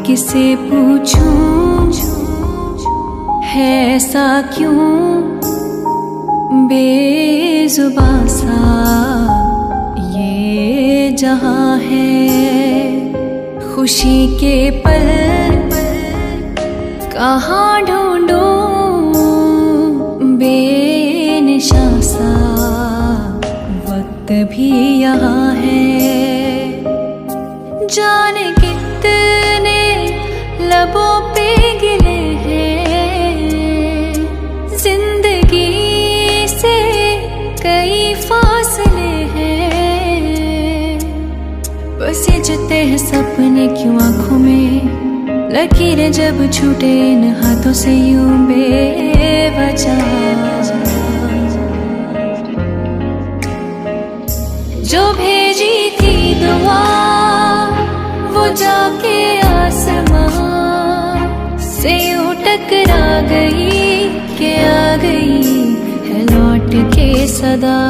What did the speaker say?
किसे पूछूं है ऐसा क्यों बेजुबां सा ये जहां है। खुशी के पल कहाँ ढूंढूं बेनिशां सा वक्त भी यहाँ है। जाने कितने लबों पे गिले हैं, जिंदगी से कई फासले हैं। बस ये जते हैं सपने क्यों आंखों में, लकीरें जब छूटे इन हाथों से यूं बेवजह। जो भेजी थी दुआ वो जाके आसमां से यूं टकरा गई कि आ गई है लौट के सदा।